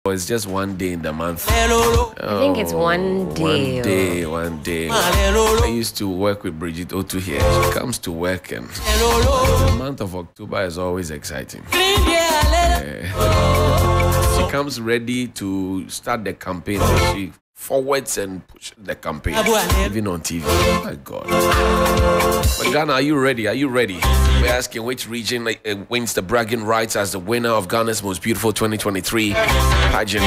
Or it's just one day in the month? I think it's one day. One day. I used to work with Bridget Otu here. She comes to work and the month of October is always exciting. She comes ready to start the campaign. She forwards and push the campaign, even on TV. Oh my God. But Ghana, are you ready? Are you ready? We're asking which region wins the bragging rights as the winner of Ghana's most beautiful 2023 pageant.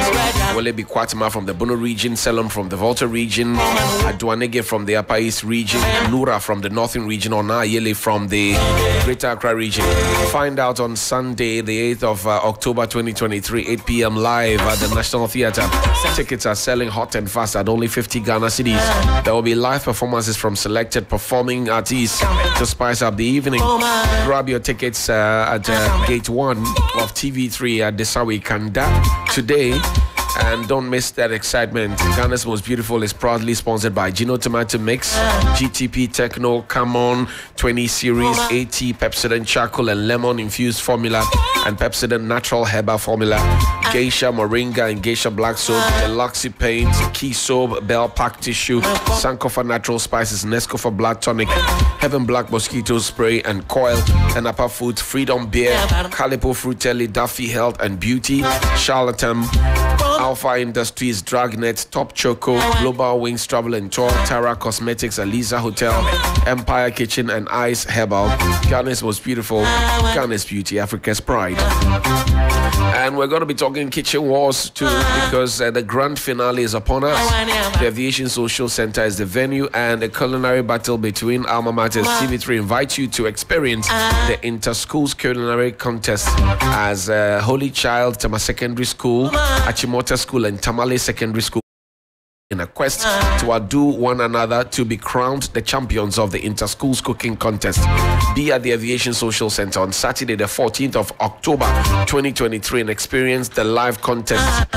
Will it be Kwatima from the Bono region, Selom from the Volta region, Aduanege from the Upper East region, Nura from the Northern region, or Nayele from the Greater Accra region? Find out on Sunday, the 8th of October 2023, 8 p.m. live at the National Theatre. Tickets are selling hot and fast at only 50 Ghana cedis. There will be live performances from selected performing artists to spice up the evening. Grab your tickets at Gate 1 of TV3 at Desawi Kanda today. And don't miss that excitement. Ghana's Most Beautiful is proudly sponsored by Gino Tomato Mix, GTP Techno, Come On, 20 Series, AT, Pepsodent Charcoal and Lemon Infused Formula, and Pepsodent Natural Herbal Formula, Geisha Moringa and Geisha Black Soap, Deluxe Paint, Key Soap, Bell Pack Tissue, Sankofa Natural Spices, Nescofa Blood Tonic, Heaven Black Mosquito Spray and Coil, and Upper Food, Freedom Beer, Calipo Fruitelli, Duffy Health and Beauty, Charlatan, Alpha Industries, Dragnet, Top Choco, Global Wings Travel and Tour, Tara Cosmetics, Aliza Hotel, Empire Kitchen and Ice Herbal, Ghana's Most Beautiful, Ghana's Beauty, Africa's Pride. And we're going to be talking kitchen wars too, because the grand finale is upon us. The Aviation Social Center is the venue, and a culinary battle between alma maters. TV3 invites you to experience the inter-schools culinary contest as Holy Child Tama Secondary School, Achimota School and Tamale Secondary School in a quest to outdo one another to be crowned the champions of the inter-schools cooking contest. Be at the Aviation Social Center on Saturday the 14th of October 2023 and experience the live contest.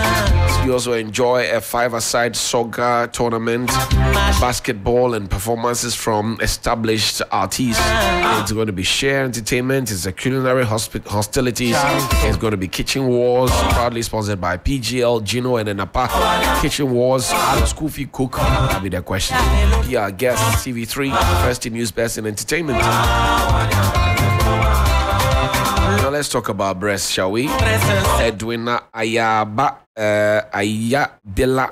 You also enjoy a 5-a-side soccer tournament, basketball and performances from established artists. It's going to be share entertainment, it's a culinary hostilities, it's going to be kitchen wars, proudly sponsored by PGL, Gino and Enapa. Kitchen wars, school fee cook, that'll be the question. Be our guest, TV3, first in news, best in entertainment. Now let's talk about breast, shall we? Edwina Ayaba Ayabila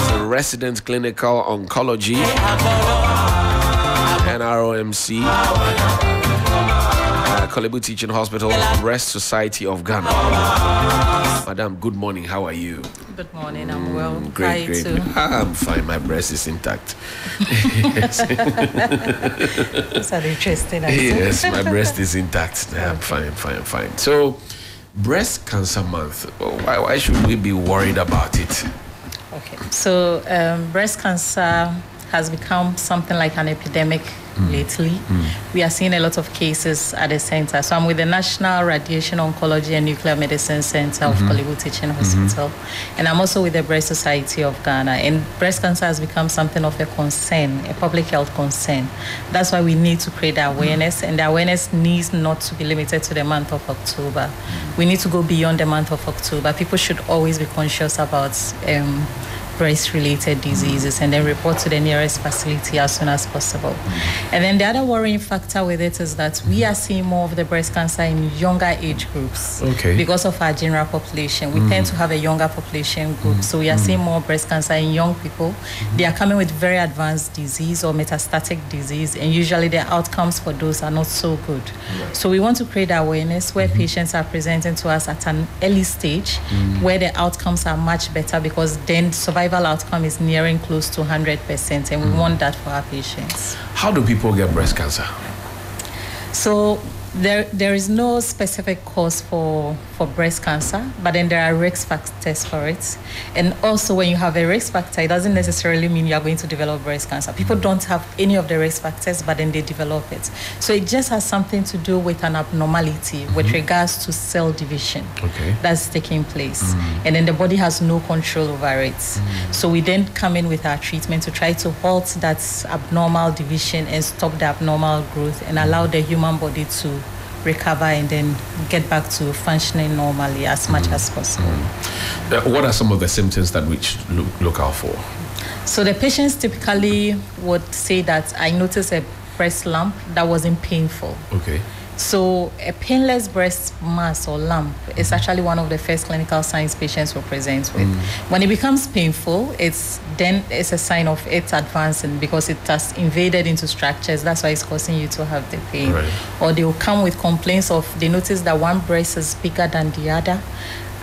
is a resident clinical oncology NROMC Kolebu Teaching Hospital, Breast Society of Ghana. Madam, good morning. How are you? Good morning. I'm well. Great, great. Too? I'm fine. My breast is intact. That's an interesting answer. Yes, my breast is intact. I'm fine. So, Breast Cancer Month. Why should we be worried about it? Okay. So, breast cancer has become something like an epidemic lately. We are seeing a lot of cases at the center. So I'm with the National Radiation Oncology and Nuclear Medicine Center of Kolebu Teaching Hospital. And I'm also with the Breast Society of Ghana. And breast cancer has become something of a concern, a public health concern. That's why we need to create awareness. And the awareness needs not to be limited to the month of October. We need to go beyond the month of October. People should always be conscious about breast-related diseases and then report to the nearest facility as soon as possible. And then the other worrying factor with it is that we are seeing more of the breast cancer in younger age groups. Okay. Because of our general population. We tend to have a younger population group. So we are seeing more breast cancer in young people. They are coming with very advanced disease or metastatic disease, and usually the outcomes for those are not so good. So we want to create awareness where patients are presenting to us at an early stage, where the outcomes are much better, because then survival outcome is nearing close to 100%, and we want that for our patients. How do people get breast cancer? So there is no specific cause for breast cancer, but then there are risk factors for it. And also, when you have a risk factor, it doesn't necessarily mean you are going to develop breast cancer. People don't have any of the risk factors, but then they develop it. So it just has something to do with an abnormality with regards to cell division that's taking place. And then the body has no control over it. So we then come in with our treatment to try to halt that abnormal division and stop the abnormal growth and allow the human body to recover and then get back to functioning normally as much as possible. What are some of the symptoms that we should look out for? So the patients typically would say that I noticed a breast lump that wasn't painful. Okay. So a painless breast mass or lump is actually one of the first clinical signs patients will present with. When it becomes painful, it's a sign of it's advancing because it has invaded into structures. That's why it's causing you to have the pain. Right. Or they will come with complaints of they notice that one breast is bigger than the other.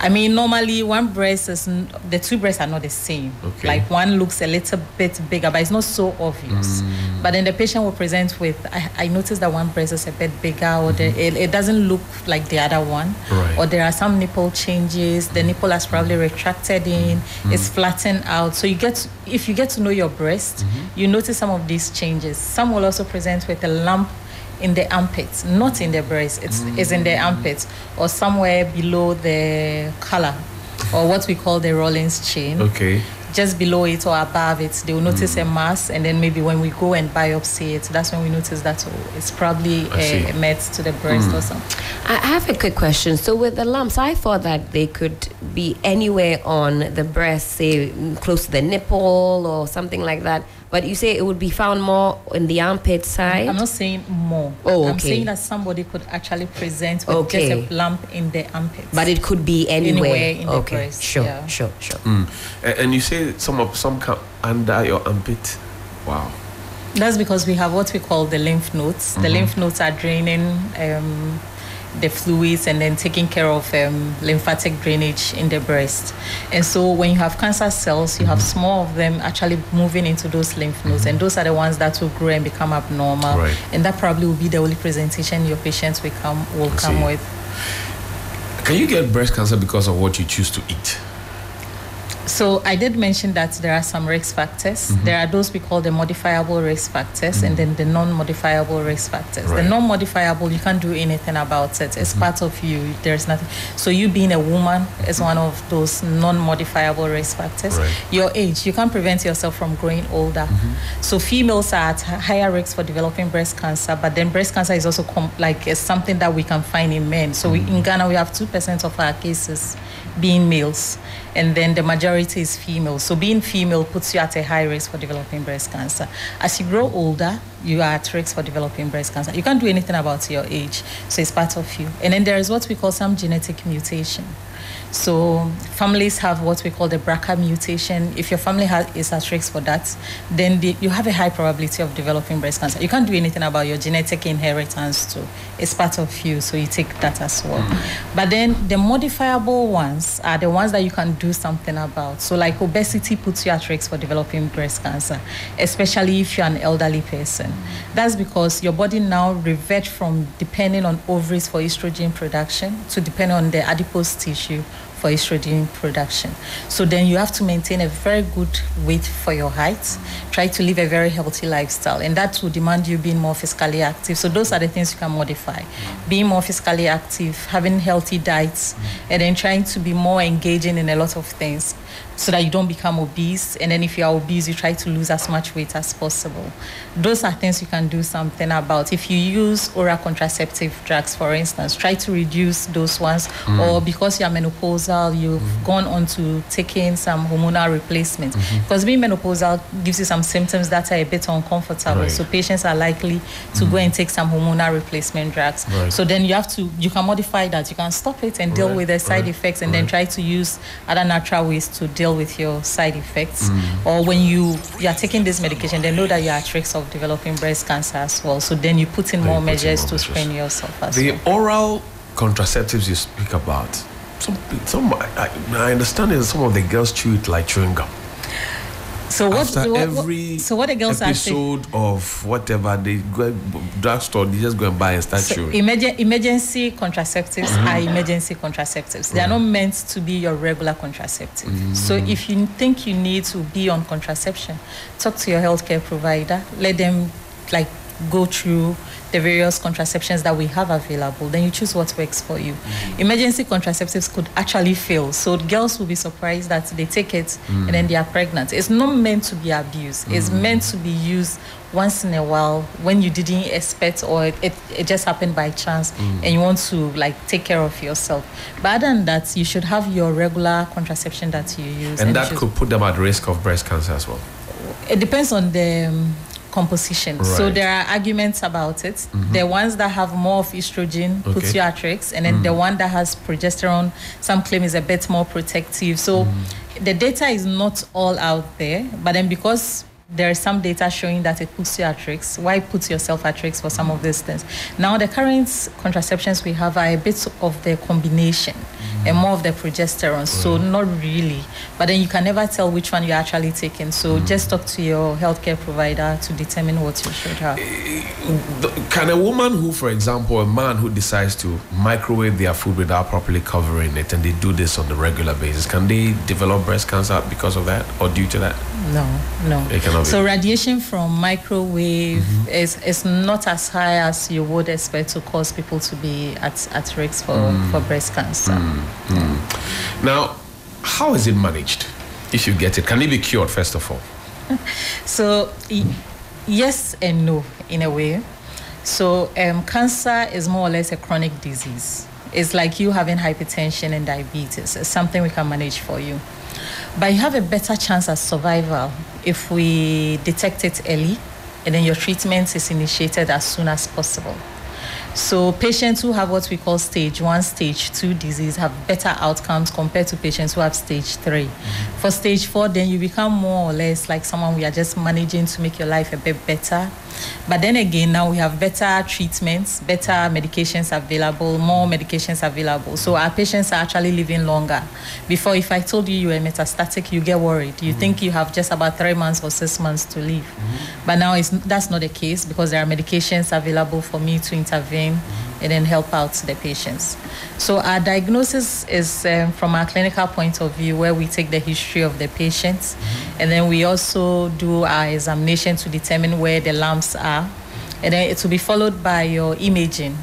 I mean, normally the two breasts are not the same. Okay. Like one looks a little bit bigger, but it's not so obvious. But then the patient will present with, I noticed that one breast is a bit bigger, or it doesn't look like the other one. Right. Or there are some nipple changes. The nipple has probably retracted in, it's flattened out. So if you get to know your breast, you notice some of these changes. Some will also present with a lump in the armpits, not in the breast. It's in the armpits or somewhere below the collar, or what we call the Rollins chain. Okay. Just below it or above it, they will notice a mass, and then maybe when we go and biopsy it, that's when we notice that it's probably a met to the breast or something. I have a quick question. So with the lumps, I thought that they could be anywhere on the breast, say close to the nipple or something like that. But you say it would be found more in the armpit side? I'm not saying more. Oh, okay. I'm saying that somebody could actually present with just a lump in the armpit. But it could be anywhere in the breast. Sure. And you say some come under your armpit. Wow. That's because we have what we call the lymph nodes. The lymph nodes are draining the fluids and then taking care of lymphatic drainage in the breast. And so when you have cancer cells, you have small of them actually moving into those lymph nodes, and those are the ones that will grow and become abnormal. Right. And that probably will be the only presentation your patients will come with. Can you get breast cancer because of what you choose to eat? So I did mention that there are some risk factors. There are those we call the modifiable risk factors, and then the non-modifiable risk factors. Right. The non-modifiable, you can't do anything about it. It's part of you. There's nothing. So you being a woman is one of those non-modifiable risk factors. Right. Your age, you can't prevent yourself from growing older. So females are at higher risk for developing breast cancer, but then breast cancer is also it's something that we can find in men. So in Ghana, we have 2% of our cases being males, and then the majority is female. So being female puts you at a high risk for developing breast cancer. As you grow older, you are at risk for developing breast cancer. You can't do anything about your age, so it's part of you. And then there is what we call some genetic mutation. So families have what we call the BRCA mutation. If your family is at risk for that, then you have a high probability of developing breast cancer. You can't do anything about your genetic inheritance too. It's part of you, so you take that as well. But then the modifiable ones are the ones that you can do something about. So like obesity puts you at risk for developing breast cancer, especially if you're an elderly person. That's because your body now reverts from depending on ovaries for estrogen production to depending on the adipose tissue for estrogen production. So then you have to maintain a very good weight for your height, try to live a very healthy lifestyle, and that will demand you being more physically active. So those are the things you can modify. Being more physically active, having healthy diets, and then trying to be more engaging in a lot of things so that you don't become obese. And then if you are obese, you try to lose as much weight as possible. Those are things you can do something about. If you use oral contraceptive drugs, for instance, try to reduce those ones. Or because you're menopausal, you've gone on to taking some hormonal replacements. Because being menopausal gives you some symptoms that are a bit uncomfortable. Right. So patients are likely to go and take some hormonal replacement drugs. Right. So then you can modify that. You can stop it and deal with the side effects, and then try to use other natural ways to deal with your side effects. Or when you are taking this medication, they know that you're at risk of developing breast cancer as well. So then you put in more measures to screen yourself as well. The oral contraceptives you speak about, I understand that some of the girls chew it like chewing gum. So what the girls are saying, episode of whatever they go drugstore, they just go and buy and start chewing. Emergency contraceptives are emergency contraceptives. They are not meant to be your regular contraceptive. So if you think you need to be on contraception, talk to your healthcare provider. Let them go through the various contraceptions that we have available, then you choose what works for you. Emergency contraceptives could actually fail. So girls will be surprised that they take it and then they are pregnant. It's not meant to be abused. It's meant to be used once in a while when you didn't expect, or it just happened by chance and you want to like take care of yourself. But other than that, you should have your regular contraception that you use. And that could put them at risk of breast cancer as well. It depends on the composition. Right. So there are arguments about it. The ones that have more of estrogen puts you at risk, and then the one that has progesterone, some claim is a bit more protective. So the data is not all out there, but then because there is some data showing that it puts you at risk, why put yourself at risk for some of these things? Now, the current contraceptions we have are a bit of the combination and more of the progesterone, so not really. But then you can never tell which one you're actually taking. So just talk to your healthcare provider to determine what you should have. Can a woman who, for example, a man who decides to microwave their food without properly covering it, and they do this on the regular basis, can they develop breast cancer because of that or due to that? No. It cannot be. So radiation from microwave is not as high as you would expect to cause people to be at risk for breast cancer. Now, how is it managed if you get it? Can it be cured, first of all? So, yes and no, in a way. So, cancer is more or less a chronic disease. It's like you having hypertension and diabetes. It's something we can manage for you. But you have a better chance at survival if we detect it early, and then your treatment is initiated as soon as possible. So patients who have what we call stage 1, stage 2 disease have better outcomes compared to patients who have stage 3. For stage 4, then you become more or less like someone we are just managing to make your life a bit better. But then again, now we have better treatments, better medications available, more medications available. So our patients are actually living longer. Before, if I told you you were metastatic, you get worried. You think you have just about 3 months or 6 months to live. But now that's not the case, because there are medications available for me to intervene and then help out the patients. So our diagnosis is from our clinical point of view, where we take the history of the patients, and then we also do our examination to determine where the lumps are, and then it will be followed by your imaging.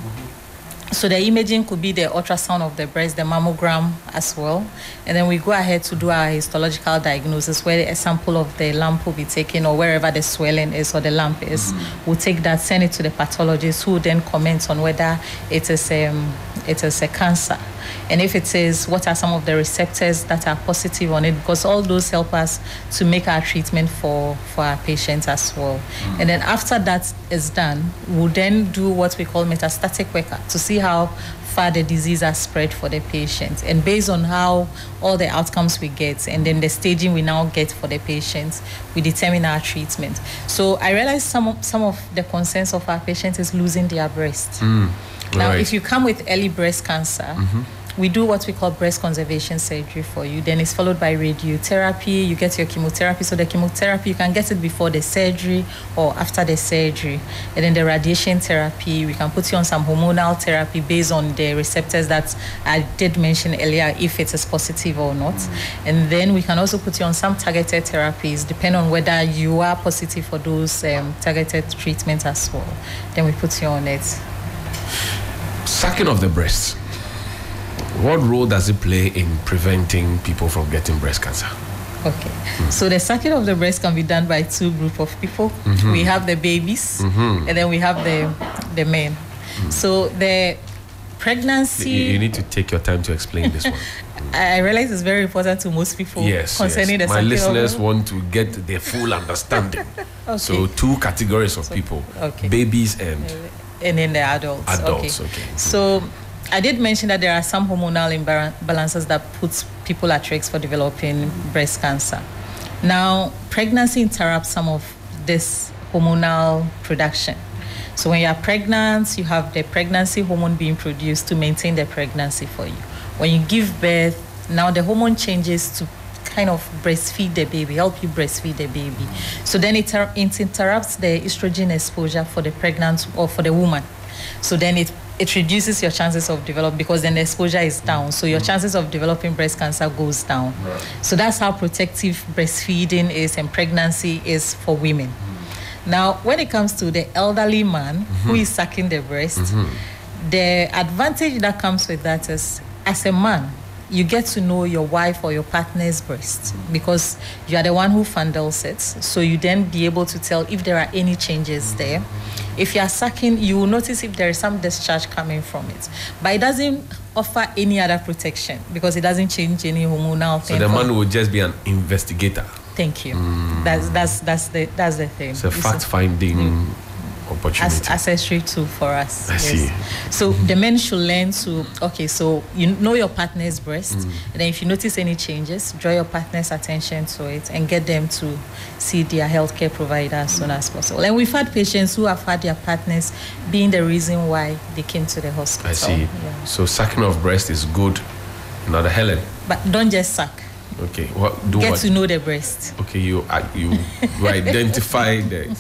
So the imaging could be the ultrasound of the breast, the mammogram as well. And then we go ahead to do our histological diagnosis, where a sample of the lump will be taken, or wherever the swelling is or the lump is. We'll take that, send it to the pathologist, who then comments on whether it is a cancer. And if it is, what are some of the receptors that are positive on it? Because all those help us to make our treatment for our patients as well. And then after that is done, we'll then do what we call metastatic workup to see how far the disease has spread for the patient. And based on how all the outcomes we get, and then the staging we now get for the patients, we determine our treatment. So I realize some of the concerns of our patients is losing their breast. Now, if you come with early breast cancer, we do what we call breast conservation surgery for you. Then it's followed by radiotherapy. You get your chemotherapy. So the chemotherapy, you can get it before the surgery or after the surgery. And then the radiation therapy, we can put you on some hormonal therapy based on the receptors that I did mention earlier, if it is positive or not. And then we can also put you on some targeted therapies, depending on whether you are positive for those targeted treatments as well. Then we put you on it. Sucking of the breast. What role does it play in preventing people from getting breast cancer? Okay. So the sucking of the breast can be done by two groups of people. We have the babies, and then we have the men. So the pregnancy... You need to take your time to explain this one. I realize it's very important to most people concerning the my listeners want to get the full understanding. So 2 categories of people, babies and then the adults. Adults, okay. So I did mention that there are some hormonal imbalances that puts people at risk for developing breast cancer. Now, pregnancy interrupts some of this hormonal production. So when you are pregnant, you have the pregnancy hormone being produced to maintain the pregnancy for you. When you give birth, now the hormone changes to kind of breastfeed the baby, help you breastfeed the baby. So then it interrupts the estrogen exposure for the pregnant or for the woman. So then it reduces your chances of developing, because then the exposure is down. So your chances of developing breast cancer goes down. So that's how protective breastfeeding is and pregnancy is for women. Now, when it comes to the elderly man who is sucking the breast, the advantage that comes with that is, as a man, you get to know your wife or your partner's breast because you are the one who fondles it. So you then be able to tell if there are any changes there. If you are sucking, you will notice if there is some discharge coming from it. But it doesn't offer any other protection because it doesn't change any hormonal thing. So the man will just be an investigator. Thank you. That's the thing. It's a fact-finding opportunity. Accessory tool for us. I see. So the men should learn to, so you know your partner's breast, and then if you notice any changes, draw your partner's attention to it and get them to see their healthcare provider as soon as possible. And we've had patients who have had their partners being the reason why they came to the hospital. I see. Yeah. So sucking of breast is good. Another Helen. But don't just suck. Okay, Get to know the breast. Okay, you identify the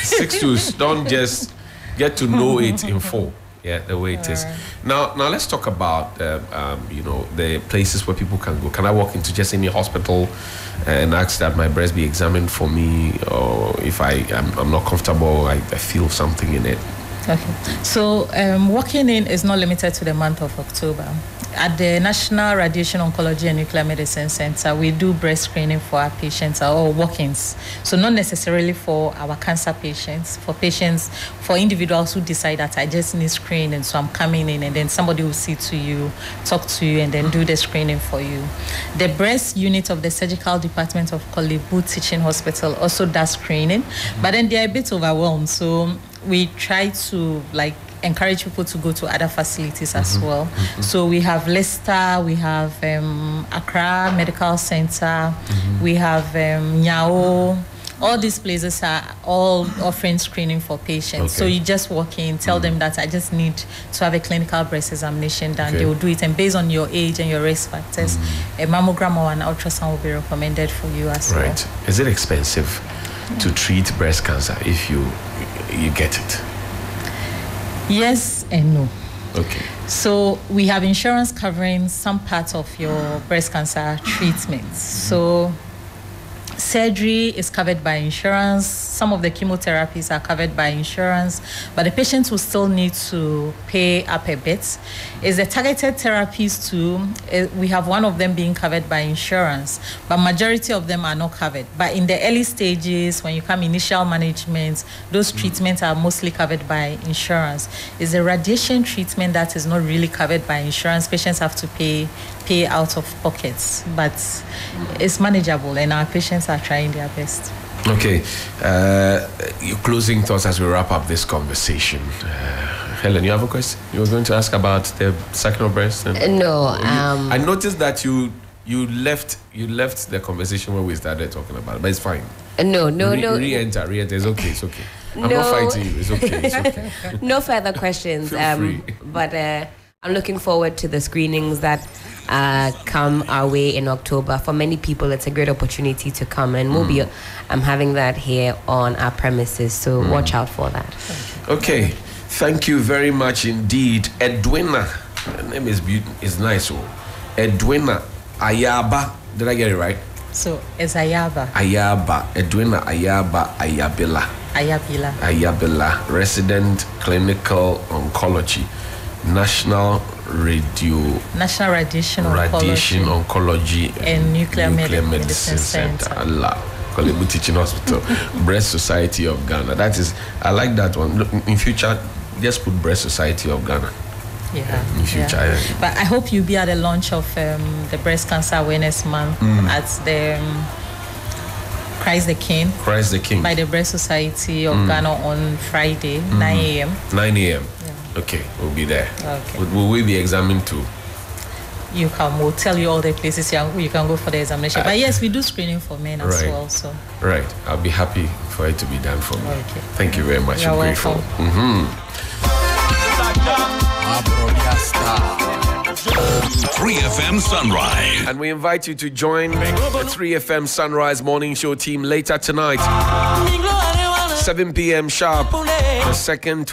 6 tools. Don't just get to know it in full. Yeah, the way it is. Now let's talk about the places where people can go. Can I walk into just any hospital and ask that my breast be examined for me, or if I'm not comfortable, I feel something in it? Okay. So walking in is not limited to the month of October. At the National Radiation Oncology and Nuclear Medicine Center, we do breast screening for our patients or walk-ins. So not necessarily for our cancer patients, for individuals who decide that I just need screening, so I'm coming in and then somebody will see to you, talk to you, and then do the screening for you. The breast unit of the surgical department of Kolebu Teaching Hospital also does screening, but then they're a bit overwhelmed. So we try to encourage people to go to other facilities as well. So we have Leicester, we have Accra Medical Center, we have Nyao. All these places are all offering screening for patients. Okay. So you just walk in, tell them that I just need to have a clinical breast examination done. Okay. They will do it, and based on your age and your risk factors, a mammogram or an ultrasound will be recommended for you as well. Right. Is it expensive to treat breast cancer if you get it? Yes and no. Okay. So we have insurance covering some parts of your breast cancer treatments. So surgery is covered by insurance. Some of the chemotherapies are covered by insurance, but the patients will still need to pay up a bit. Is the targeted therapies too? We have one of them being covered by insurance, but majority of them are not covered. But in the early stages, when you come initial management, those treatments are mostly covered by insurance. Is the radiation treatment that is not really covered by insurance. Patients have to pay out of pockets, but it's manageable, and our patients are trying their best. Okay, your closing thoughts as we wrap up this conversation. Helen, you have a question? You were going to ask about the sucking of breast? No. I noticed that you left the conversation when we started talking about it, but it's fine. No. Re-enter. It's okay. I'm not fighting you. It's okay. No further questions. Feel free. But I'm looking forward to the screenings that come our way in October. For many people, it's a great opportunity to come, and we'll be having that here on our premises. So watch out for that. Okay, thank you very much indeed, Edwina. Her name is nice. Edwina Ayaba. Did I get it right? So it's Ayaba. Edwina Ayaba Ayabila, resident clinical oncology, National Radiation Oncology and Nuclear Medicine Center. Allah. Kolebu Teaching Hospital, Breast Society of Ghana. I like that one. Look, in future, just put Breast Society of Ghana. Yeah. In future. Yeah. But I hope you'll be at the launch of the Breast Cancer Awareness Month at the Christ the King by the Breast Society of Ghana on Friday, 9 a.m. 9 a.m. Okay, we'll be there. Okay. Will we be examined too? We'll tell you all the places you can go for the examination. But yes, we do screening for men as well. So right, I'll be happy for it to be done for me. Okay. Thank you very much. You're I'm welcome. grateful. 3FM Sunrise. And we invite you to join the 3FM Sunrise Morning Show team later tonight, 7 p.m. sharp, the second